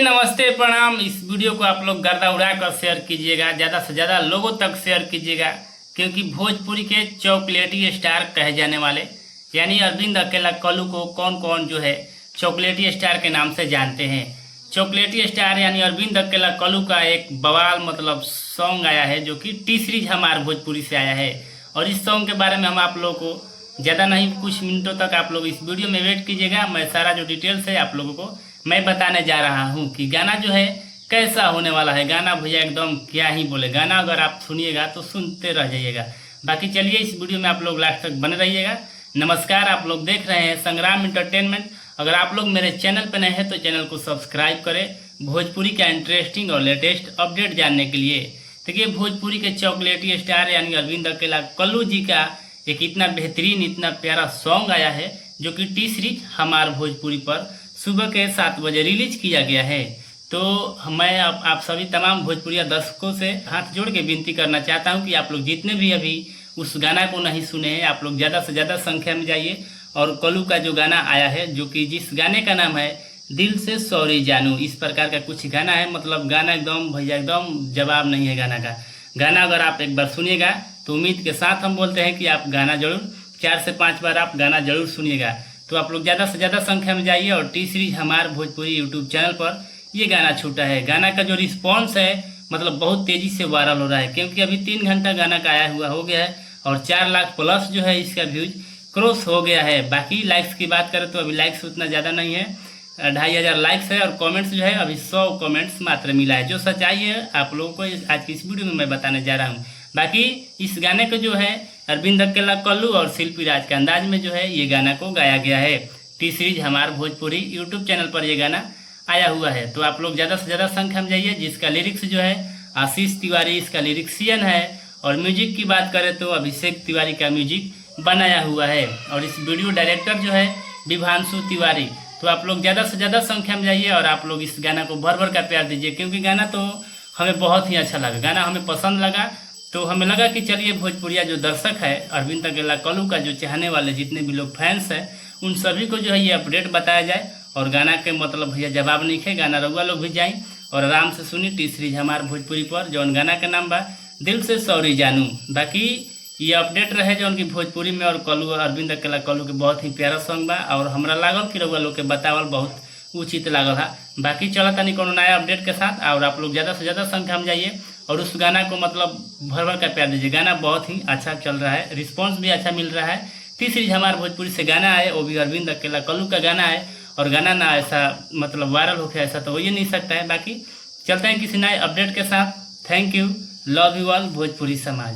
नमस्ते प्रणाम। इस वीडियो को आप लोग गर्दा उड़ा कर शेयर कीजिएगा, ज़्यादा से ज़्यादा लोगों तक शेयर कीजिएगा, क्योंकि भोजपुरी के चॉकलेटी स्टार कहे जाने वाले यानी अरविंद अकेला कल्लू को कौन कौन जो है चॉकलेटी स्टार के नाम से जानते हैं। चॉकलेटी स्टार यानी अरविंद अकेला कल्लू का एक बवाल सॉन्ग आया है, जो कि टी सीरीज हमार भोजपुरी से आया है। और इस सॉन्ग के बारे में हम आप लोगों को ज़्यादा नहीं, कुछ मिनटों तक आप लोग इस वीडियो में वेट कीजिएगा। मैं सारा जो डिटेल्स है आप लोगों को मैं बताने जा रहा हूँ कि गाना जो है कैसा होने वाला है। गाना भैया एकदम क्या ही बोले, गाना अगर आप सुनिएगा तो सुनते रह जाइएगा। बाकी चलिए इस वीडियो में आप लोग लास्ट तक बने रहिएगा। नमस्कार, आप लोग देख रहे हैं संग्राम एंटरटेनमेंट। अगर आप लोग मेरे चैनल पर नए हैं तो चैनल को सब्सक्राइब करें भोजपुरी का इंटरेस्टिंग और लेटेस्ट अपडेट जानने के लिए। देखिए, भोजपुरी के चॉकलेटी स्टार यानी अरविंद अकेला कल्लू जी का एक इतना बेहतरीन, इतना प्यारा सॉन्ग आया है, जो कि टी सीरीज हमार भोजपुरी पर सुबह के 7 बजे रिलीज किया गया है। तो मैं आप सभी तमाम भोजपुरिया दर्शकों से हाथ जोड़ के विनती करना चाहता हूं कि आप लोग जितने भी अभी उस गाना को नहीं सुने हैं, आप लोग ज़्यादा से ज़्यादा संख्या में जाइए और कल्लू का जो गाना आया है, जो कि जिस गाने का नाम है दिल से सॉरी जानू, इस प्रकार का कुछ गाना है। गाना एकदम भैया एकदम जवाब नहीं है गाना का। गाना अगर आप एक बार सुनिएगा तो उम्मीद के साथ हम बोलते हैं कि आप गाना जरूर 4 से 5 बार आप गाना जरूर सुनिएगा। तो आप लोग ज़्यादा से ज़्यादा संख्या में जाइए और टी सीरीज हमार भोजपुरी यूट्यूब चैनल पर ये गाना छूटा है। गाना का जो रिस्पॉन्स है बहुत तेज़ी से वायरल हो रहा है, क्योंकि अभी 3 घंटा गाना का आया हुआ हो गया है और 4 लाख प्लस जो है इसका व्यूज क्रॉस हो गया है। बाकी लाइक्स की बात करें तो अभी लाइक्स उतना ज़्यादा नहीं है, 2500 लाइक्स है और कमेंट्स जो है अभी 100 कमेंट्स मात्र मिला है। जो सच्चाई है आप लोगों को आज की इस वीडियो में मैं बताने जा रहा हूँ। बाकी इस गाने को जो है अरविंद अकेला कल्लू और शिल्पी राज के अंदाज में जो है ये गाना को गाया गया है। टी सीरीज हमार भोजपुरी यूट्यूब चैनल पर ये गाना आया हुआ है। तो आप लोग ज़्यादा से ज़्यादा संख्या में जाइए। जिसका लिरिक्स जो है आशीष तिवारी इसका लिरिक्सियन है, और म्यूजिक की बात करें तो अभिषेक तिवारी का म्यूजिक बनाया हुआ है, और इस वीडियो डायरेक्टर जो है विभांशु तिवारी। तो आप लोग ज़्यादा से ज़्यादा संख्या में जाइए और आप लोग इस गाना को भर भर का प्यार दीजिए, क्योंकि गाना तो हमें बहुत ही अच्छा लगा, गाना हमें पसंद लगा। तो हमें लगा कि चलिए भोजपुरिया जो दर्शक है अरविंद अकेला कल्लू का, जो चाहने वाले जितने भी लोग फैंस हैं, उन सभी को जो है ये अपडेट बताया जाए। और गाना के भैया जवाब नहीं है, गाना रउआ लोग भी जाए और आराम से सुनी टी सीरीज हमार भोजपुरी पर, जौन गाना का नाम बा दिल से सॉरी जानू। बाकी ये अपडेट रहे जो उनकी भोजपुरी में, और कल्लू अरविंद अकेला कल्लू के बहुत ही प्यारा सॉन्ग बा, और हमरा लागल कि रउआ लोग के बतावल बहुत उचित लागल है। बाकी चला तनी कोनो नया अपडेट के साथ, और आप लोग ज़्यादा से ज़्यादा संख्या में जाइए और उस गाना को भर भर का प्यार दीजिए। गाना बहुत ही अच्छा चल रहा है, रिस्पॉन्स भी अच्छा मिल रहा है। टी सीरीज हमारे भोजपुरी से गाना है, वो भी अरविंद अकेला कल्लू का गाना है, और गाना ना ऐसा वायरल हो गया ऐसा तो हो ही नहीं सकता है। बाकी चलते हैं किसी नए अपडेट के साथ। Thank you, love you all Bhojpuri समाज।